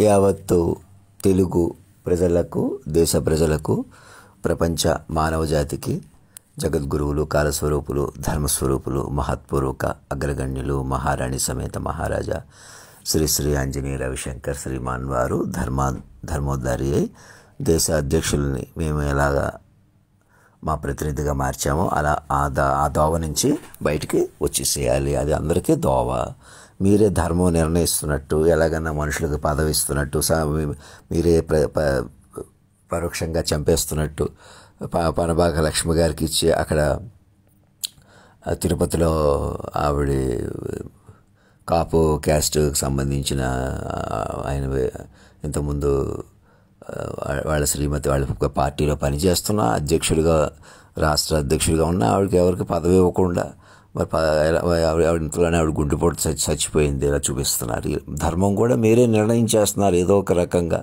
యావత్తు తెలుగు ప్రజలకు, దేశ ప్రజలకు, ప్రపంచ మానవ జాతికి జగద్గురువులు, కాలస్వరూపులు, ధర్మస్వరూపులు, మహత్పూర్వక అగ్రగణ్యులు, మహారాణి సమేత మహారాజా శ్రీ శ్రీ ఆంజనేయ రవిశంకర్ శ్రీమాన్ వారు ధర్మోద్ధారి అయి దేశ అధ్యక్షుల్ని మేము ఎలాగా మా ప్రతినిధిగా మార్చామో అలా ఆ దోవ నుంచి బయటికి వచ్చేసేయాలి. అది అందరికీ దోవ. మీరే ధర్మం నిర్ణయిస్తున్నట్టు, ఎలాగన్నా మనుషులకు పదవి ఇస్తున్నట్టు, మీరే పరోక్షంగా చంపేస్తున్నట్టు పనబాక లక్ష్మి గారికి ఇచ్చి అక్కడ తిరుపతిలో ఆవిడ కాపు క్యాస్ట్కి సంబంధించిన ఆయన ఇంతకుముందు వాళ్ళ శ్రీమతి వాళ్ళ పార్టీలో పనిచేస్తున్న అధ్యక్షుడిగా, రాష్ట్ర అధ్యక్షుడిగా ఉన్న ఆవిడకి ఎవరికి పదవి ఇవ్వకుండా మరి ఆవిడ ఇంట్లోనే ఆవిడ గుండెపోటు చచ్చిపోయింది ఇలా చూపిస్తున్నారు. ధర్మం కూడా మీరే నిర్ణయించేస్తున్నారు ఏదో ఒక రకంగా.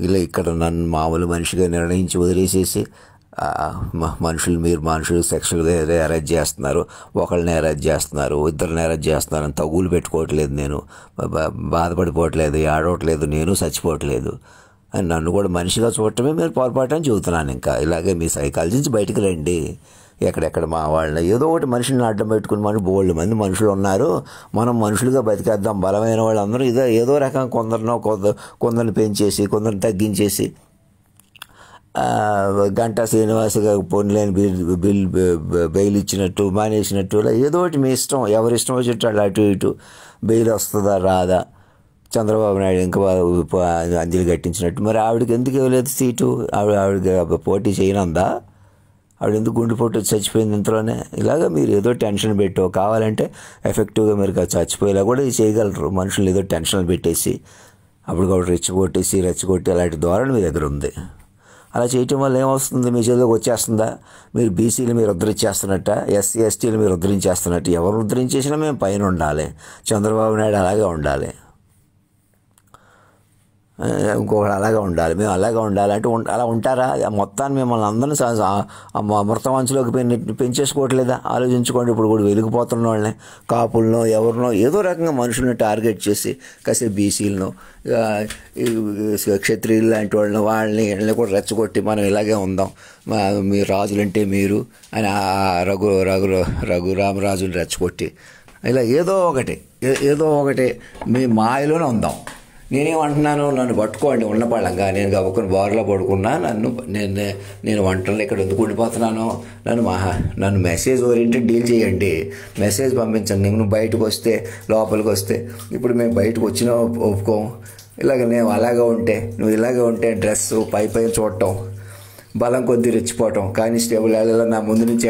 ఇలా ఇక్కడ నన్ను మామూలు మనిషిగా నిర్ణయించి వదిలేసేసి మీరు మనుషులు సెక్షన్గా అరెస్ట్ చేస్తున్నారు, ఒకళ్ళని అరెస్ట్ చేస్తున్నారు, ఇద్దరిని అరెస్ట్ చేస్తున్నారు అని తగులు పెట్టుకోవట్లేదు, నేను బాధపడిపోవట్లేదు, ఆడవట్లేదు, నేను చచ్చిపోవట్లేదు అని నన్ను కూడా మనిషిగా చూడటమే మీరు పొరపాటు అని చెబుతున్నాను. ఇంకా ఇలాగే మీ సైకాలజీ నుంచి బయటకు రండి. ఎక్కడెక్కడ మా వాళ్ళని ఏదో ఒకటి మనుషుల్ని అడ్డం పెట్టుకుని బోల్డ్ మంది మనుషులు ఉన్నారు, మనం మనుషులుగా బతికేద్దాం. బలమైన వాళ్ళందరూ ఏదో రకంగా కొందరిని పెంచేసి కొందరిని తగ్గించేసి గంటా శ్రీనివాసగా పొన్నులేని బెయిల్ ఇచ్చినట్టు మానేసినట్టు ఏదో ఒకటి మీ ఇష్టం, ఎవరి ఇష్టం వచ్చేట్టు వాళ్ళు అటు ఇటు బెయిల్ వస్తుందా రాదా. చంద్రబాబు నాయుడు ఇంకా అంజలి కట్టించినట్టు మరి ఆవిడకి ఎందుకు ఇవ్వలేదు సీటు? ఆవిడ పోటీ చేయనందా? ఆవిడ ఎందుకు గుండెపోటు చచ్చిపోయింది ఇంతలోనే? ఇలాగ మీరు ఏదో టెన్షన్ పెట్టో, కావాలంటే ఎఫెక్టివ్గా మీరు చచ్చిపోయేలా కూడా చేయగలరు. మనుషులు ఏదో టెన్షన్లు పెట్టేసి అప్పుడు కూడా రెచ్చగొట్టి అలాంటి ధోరణి మీ దగ్గర ఉంది. అలా చేయటం వల్ల ఏమొస్తుంది? మీ చేతిలోకి వచ్చేస్తుందా? మీరు బీసీలు మీరు ఉద్ధరించేస్తున్నట్ట, ఎస్సీ ఎస్టీలు మీరు ఉద్ధరించేస్తున్నట్టు. ఎవరు ఉద్ధరించేసినా మేము పైన ఉండాలి. చంద్రబాబు నాయుడు అలాగే ఉండాలి, ఇంకొకటి అలాగే ఉండాలి, మేము అలాగే ఉండాలి అంటే అలా ఉంటారా? మొత్తాన్ని మిమ్మల్ని అందరినీ మృతవంచులోకి పెంచేసుకోవట్లేదా? ఆలోచించుకోండి. ఇప్పుడు కూడా వెలిగిపోతున్న వాళ్ళని, కాపులను, ఎవరినో ఏదో రకంగా మనుషుల్ని టార్గెట్ చేసి కాసేపు బీసీలను, క్షత్రియులు లాంటి వాళ్ళని కూడా రెచ్చగొట్టి మనం ఇలాగే ఉందాం, మీరు రాజులంటే మీరు అని రఘురామరాజుని రెచ్చగొట్టి ఇలా ఏదో ఒకటి మీ మాయలోనే ఉందాం. నేనేమంటున్నాను, నన్ను పట్టుకోండి ఉన్నపళ్ళంగా. నేను గబుక్కుని బార్లో పడుకున్నా, నేను వంటలు ఇక్కడ ఎందుకు ఉండిపోతున్నాను, నన్ను మెసేజ్ ఓరియంటెడ్ డీల్ చేయండి, మెసేజ్ పంపించండి. నువ్వు బయటకు వస్తే, లోపలికి వస్తే, ఇప్పుడు మేము బయటకు వచ్చినా ఒప్పుకోం. ఇలాగ నేను అలాగే ఉంటే, నువ్వు ఇలాగే ఉంటే డ్రెస్సు పై చూడటం, బలం కొద్దీ రెచ్చిపోవటం, కానిస్టేబుల్ వెళ్ళాల నా ముందు నుంచి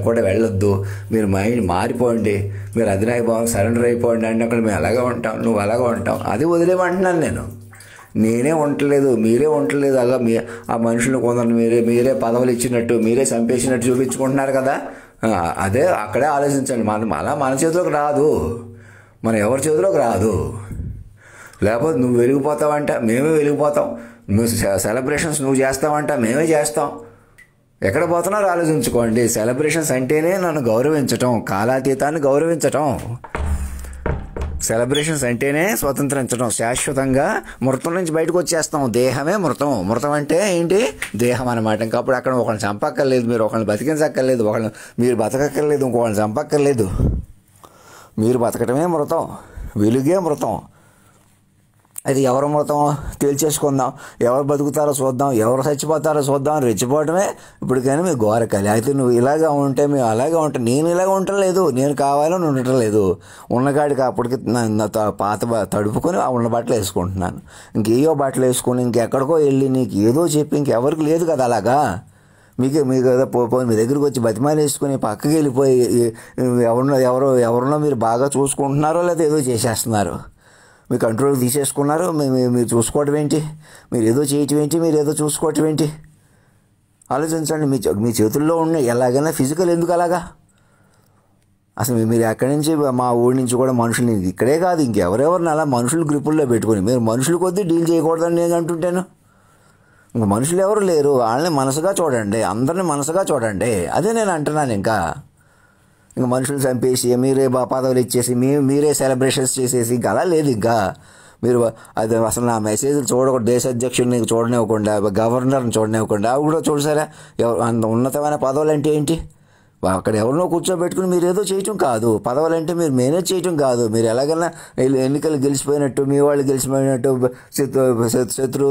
కూడా వెళ్ళొద్దు, మీరు మైండ్ మారిపోండి, మీరు అధినాయక భావం సరెండర్ అయిపోండి అంటే అక్కడ మేము అలాగే ఉంటాం, నువ్వు అలాగే ఉంటాం. అది వదిలేమంటున్నాను నేనే ఉండలేదు, మీరే ఉండలేదు. అలా ఆ మనుషులు కొందరు మీరే పదవులు ఇచ్చినట్టు, మీరే చంపేసినట్టు చూపించుకుంటున్నారు కదా. అదే అక్కడే ఆలోచించండి. మన చేతిలోకి రాదు, మన ఎవరి చేతిలోకి రాదు. లేకపోతే నువ్వు వెలిగిపోతావంట, మేమే వెలిగిపోతాం. నువ్వు సెలబ్రేషన్స్ నువ్వు చేస్తావంట, మేమే చేస్తాం. ఎక్కడ పోతున్నారో ఆలోచించుకోండి. సెలబ్రేషన్స్ అంటేనే నన్ను గౌరవించటం, కాలాతీతాన్ని గౌరవించటం. సెలబ్రేషన్స్ అంటేనే స్వతంత్రించడం, శాశ్వతంగా మృతం నుంచి బయటకు వచ్చేస్తాం. దేహమే మృతం అంటే ఏంటి? దేహం అన్నమాట. ఇంకా అప్పుడు అక్కడ ఒకళ్ళని చంపక్కర్లేదు, మీరు ఒకళ్ళని బతికించక్కర్లేదు, మీరు బతకక్కర్లేదు, ఇంకొకళ్ళని చంపక్కర్లేదు. మీరు బతకటమే మృతం, వెలుగే మృతం. అది ఎవరు మృతం తేల్చేసుకుందాం, ఎవరు బతుకుతారో చూద్దాం, ఎవరు చచ్చిపోతారో చూద్దాం. రెచ్చిపోవటమే ఇప్పటికైనా మీ గోరకాలి. అయితే నువ్వు ఇలాగా ఉంటే మేము అలాగే ఉంటాం. నేను ఇలాగ ఉండలేదు, నేను కావాలని ఉండటం లేదు. ఉన్నకాడికి అప్పటికి పాత తడుపుకొని ఉన్న బట్టలు వేసుకుంటున్నాను. ఇంకేయో బట్టలు వేసుకొని ఇంకెక్కడికో వెళ్ళి నీకు ఏదో చెప్పి ఇంకెవరికి లేదు కదా అలాగా. మీకు ఏదో మీ దగ్గరికి వచ్చి బతిమాలు వేసుకుని పక్కకి వెళ్ళిపోయి ఎవరినో మీరు బాగా చూసుకుంటున్నారో లేదా ఏదో చేసేస్తున్నారు, మీ కంట్రోల్ తీసేసుకున్నారు. మీరు చూసుకోవటం ఏంటి? మీరు ఏదో చేయటం ఏంటి? మీరు ఏదో చూసుకోవటం ఏంటి? ఆలోచించండి. మీ చేతుల్లో ఉన్న ఎలాగైనా ఫిజికల్ ఎందుకు అలాగా? అసలు మీరు ఎక్కడి నుంచి, మా ఊరి నుంచి కూడా మనుషుల్ని ఇక్కడే కాదు ఇంకెవరెవరిని అలా మనుషులు గ్రిప్పుల్లో పెట్టుకుని మీరు మనుషుల కొద్దీ డీల్ చేయకూడదని నేను అంటుంటాను. ఇంక మనుషులు ఎవరు లేరు, వాళ్ళని మనసుగా చూడండి, అందరిని మనసుగా చూడండి. అదే నేను అంటున్నాను. ఇంకా మనుషులు చంపేసి మీరే పదవులు ఇచ్చేసి మీరే సెలబ్రేషన్స్ చేసేసి ఇంకా అలా లేదు. ఇంకా మీరు అది అసలు నా మెసేజ్లు చూడకూడదు, దేశ అధ్యక్షుడిని చూడనివ్వకుండా, గవర్నర్ని చూడనివ్వకుండా, అవి కూడా చూసారా? అంత ఉన్నతమైన పదవులు అంటే ఏంటి? అక్కడ ఎవరినో కూర్చోబెట్టుకుని మీరు ఏదో చేయటం కాదు. పదవులంటే మీరు మేనేజ్ చేయటం కాదు. మీరు ఎలాగైనా ఎన్నికలు గెలిచిపోయినట్టు, మీ వాళ్ళు గెలిచిపోయినట్టు, శత్రు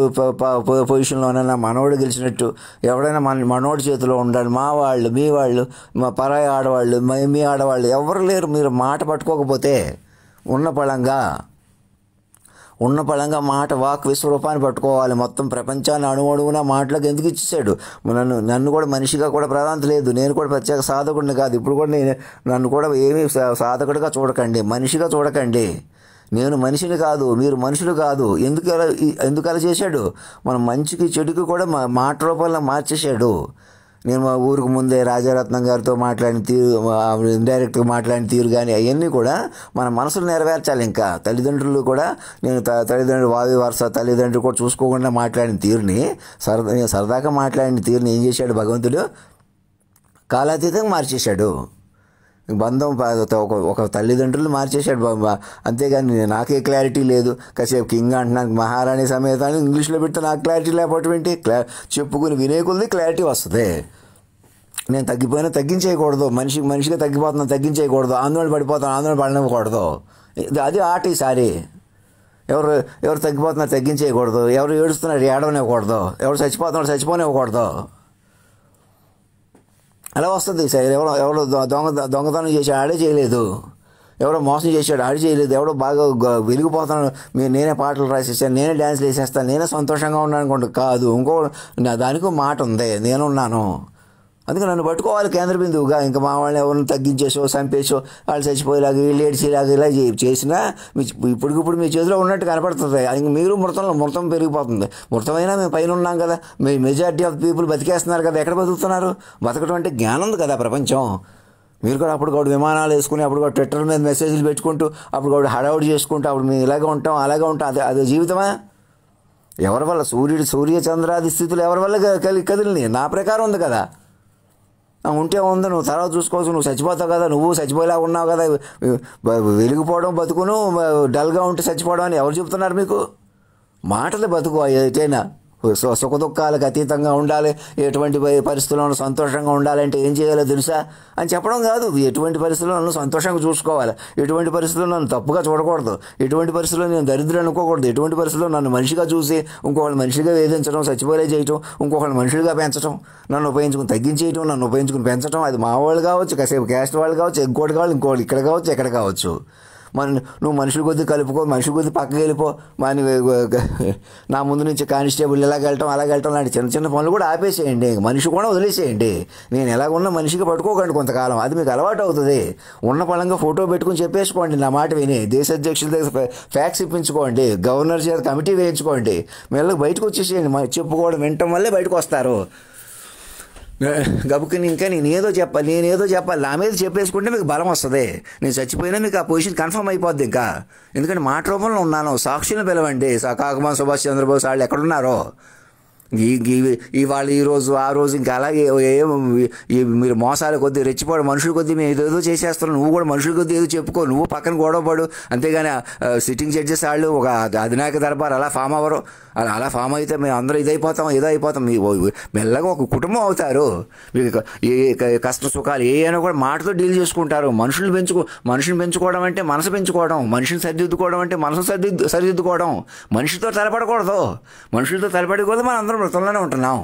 పొజిషన్లోనైనా మనోడు గెలిచినట్టు ఎవడైనా మనోడి చేతిలో ఉండాలి. మా వాళ్ళు, మీ వాళ్ళు, మా పరాయి ఆడవాళ్ళు, మీ ఆడవాళ్ళు ఎవరు లేరు. మీరు మాట పట్టుకోకపోతే ఉన్న పళంగా మాట వాక్ విశ్వరూపాన్ని పట్టుకోవాలి. మొత్తం ప్రపంచాన్ని అణువణువున మాటలకు ఎందుకు ఇచ్చేసాడు? నన్ను కూడా మనిషిగా కూడా ప్రాధాన్యత లేదు. నేను కూడా ప్రత్యేక సాధకుడిని కాదు. ఇప్పుడు కూడా నన్ను కూడా ఏమీ సాధకుడిగా చూడకండి, మనిషిగా చూడకండి. నేను మనిషిని కాదు, మీరు మనుషులు కాదు. ఎందుకు అలా చేశాడు? మన మంచికి చెడుకి కూడా మాట రూపంలో మార్చేశాడు. నేను మా ఊరికి ముందే రాజారత్నం గారితో మాట్లాడిన తీరు, ఇండైరెక్ట్గా మాట్లాడిన తీరు కానీ అవన్నీ కూడా మన మనసులు నెరవేర్చాలి. ఇంకా తల్లిదండ్రులు కూడా నేను తల్లిదండ్రులు వావి వరుస తల్లిదండ్రులు కూడా చూసుకోకుండా మాట్లాడిన తీరుని, సరదాగా మాట్లాడిన తీరుని ఏం చేశాడు భగవంతుడు? కాలాతీతంగా మార్చేశాడు. బంధం ఒక తల్లిదండ్రులు మార్చేశాడు. అంతేగాని నాకే క్లారిటీ లేదు, కాసేపు కింగ్ అంటున్నాను, మహారాణి సమేతాన్ని ఇంగ్లీష్లో పెడితే నాకు క్లారిటీ లేకపోవటం ఏంటి? చెప్పుకుని వినేకులది క్లారిటీ వస్తుంది. నేను తగ్గించేయకూడదు, మనిషిగా తగ్గిపోతున్నాను, తగ్గించేయకూడదు, ఆందోళన పడనివ్వకూడదు. అది ఆట. ఈసారి ఎవరు తగ్గిపోతున్నారు తగ్గించేయకూడదు, ఎవరు ఏడుస్తున్నారు ఏడవనివ్వకూడదు, ఎవరు చచ్చిపోనివ్వకూడదు. అలా వస్తుంది సార్. ఎవరో దొంగతనం చేశాడు, ఆడే చేయలేదు. ఎవరో మోసం చేశాడు, ఆడే చేయలేదు. ఎవడో బాగా వెలిగిపోతున్నాడు, నేనే పాటలు రాసేసాను, నేనే డ్యాన్స్లు వేసేస్తాను, నేనే సంతోషంగా ఉన్నాను అనుకోండి. కాదు, దానికి మాట ఉంది, నేనున్నాను. అందుకే నన్ను పట్టుకోవాలి కేంద్ర బిందువుగా. ఇంకా మా వాళ్ళని ఎవరిని తగ్గించేసో చంపేసో వాళ్ళు చచ్చిపోయేలాగా వీళ్ళు ఏడ్చేలాగా ఇలా చేసినా ఇప్పుడు మీ చేతిలో ఉన్నట్టు కనపడుతుంది. ఇంక మీరు మృతం పెరిగిపోతుంది. మృతమైనా మేము పైన ఉన్నాం కదా, మెజారిటీ ఆఫ్ పీపుల్ బతికేస్తున్నారు కదా. ఎక్కడ బతుకుతున్నారు? బతకడం అంటే జ్ఞానం ఉంది కదా ప్రపంచం. మీరు కూడా అప్పుడు విమానాలు వేసుకుని, అప్పుడు ట్విట్టర్ మీద మెసేజ్లు పెట్టుకుంటూ, అప్పుడు హడావుడి చేసుకుంటూ, అప్పుడు మేము ఇలాగే ఉంటాం అలాగే ఉంటాం. అదే జీవితమా? ఎవరి వల్ల? సూర్య చంద్రాది స్థితులు ఎవరి వల్ల కదిలిని? నా ప్రకారం ఉంది కదా. ఉంటే ఉంది, నువ్వు తర్వాత చూసుకోవచ్చు. నువ్వు చచ్చిపోతావు కదా, నువ్వు చచ్చిపోయేలా ఉన్నావు కదా. వెలిగిపోవడం బతుకును, డల్గా ఉంటే చచ్చిపోవడం అని ఎవరు చెప్తున్నారు మీకు? మాటలు బతుకు ఏదైనా సుఖ దుఃఖాలకు అతీతంగా ఉండాలి, ఎటువంటి పరిస్థితుల్లోనూ సంతోషంగా ఉండాలంటే ఏం చేయాలో తెలుసా అని చెప్పడం కాదు. ఎటువంటి పరిస్థితుల్లో సంతోషంగా చూసుకోవాలి, ఎటువంటి పరిస్థితుల్లో నన్ను తప్పుగా చూడకూడదు, ఎటువంటి పరిస్థితుల్లో నేను దరిద్రం అనుకోకూడదు, ఎటువంటి పరిస్థితుల్లో నన్ను మనిషిగా చూసి ఇంకొకళ్ళు మనిషిగా వేధించడం, చచ్చిపోలే చేయటం, ఇంకొకళ్ళు మనుషులుగా పెంచడం, నన్ను ఉపయోగించుకుని తగ్గించేయటం, నన్ను ఉపయోగించుకుని పెంచడం. అది మా వాళ్ళు కావచ్చు, కాసేపు క్యాస్ట్ వాళ్ళు కావచ్చు, ఇంకోటి కావాలి, ఇంకోటి ఇక్కడ కావచ్చు, ఎక్కడ కావచ్చు. నువ్వు మనుషుల కొద్దీ కలుపుకో, మనుషుల కొద్దీ పక్కకి వెళ్ళిపో. నా ముందు నుంచి కానిస్టేబుల్ అలాగ వెళ్ళటం లాంటి చిన్న చిన్న పనులు కూడా ఆపేసేయండి. మనిషి కూడా వదిలేసేయండి. నేను ఎలాగున్నా మనిషిగా పట్టుకోకండి కొంతకాలం, అది మీకు అలవాటు అవుతుంది. ఉన్న పళంగా ఫోటో పెట్టుకుని చెప్పేసుకోండి, నా మాట విని. దేశ అధ్యక్షుల దగ్గర ఫ్యాక్స్ ఇప్పించుకోండి, గవర్నర్ చేత కమిటీ వేయించుకోండి, మెల్లగా బయటకు వచ్చేసేయండి. చెప్పుకోవడం వినటం వల్లే బయటకు వస్తారు. గబుకి ఇంకా నేనేదో చెప్పాలి, నా మీద చెప్పేసుకుంటే మీకు బలం వస్తుంది. నేను చచ్చిపోయినా మీకు ఆ పొజిషన్ కన్ఫర్మ్ అయిపోద్ది. ఇంకా ఎందుకంటే మాట రూపంలో ఉన్నాను. సాక్షులను పిలవండి. కాకమాన్ సుభాష్ చంద్రబోస్ వాళ్ళు ఎక్కడున్నారో ఇవాళ ఈరోజు ఆ రోజు ఇంకా అలాగే మీరు మోసాల కొద్దీ రెచ్చిపోవడం, మనుషుల కొద్దీ మేము ఏదో చేసేస్తున్నాం. నువ్వు కూడా మనుషుల కొద్దీ ఏదో చెప్పుకో, నువ్వు పక్కన గొడవపడు. అంతేగాని సిట్టింగ్ జడ్జెస్ వాళ్ళు ఒక అధినాయక దర్బార్ అలా ఫామ్ అవ్వరు. అలా ఫామ్ అయితే మేము అందరూ ఏదో అయిపోతాం. మెల్లగా ఒక కుటుంబం అవుతారు. మీకు ఏ కష్ట సుఖాలు అయినా కూడా మాటతో డీల్ చేసుకుంటారు. మనుషుని పెంచుకోవడం అంటే మనసు పెంచుకోవడం, మనిషిని సరిదిద్దుకోవడం అంటే మనసు సరిదిద్దుకోవడం. మనిషితో తలపడకూడదు. మనుషులతో తలపడకూడదు. మనం అందరం మృతంలోనే ఉంటున్నాం.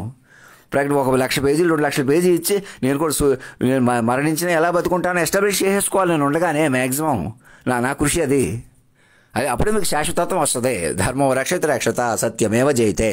ప్రకటన 1,00,000 పేజీలు 2,00,000 పేజీ ఇచ్చి నేను మరణించిన ఎలా బతుకుంటానో ఎస్టాబ్లిష్ చేసేసుకోవాలి. నేను ఉండగానే మ్యాక్సిమం నా కృషి అది అప్పుడే మీకు శాశ్వతత్వం వస్తుంది. ధర్మం రక్షత సత్యమేవ జయతే.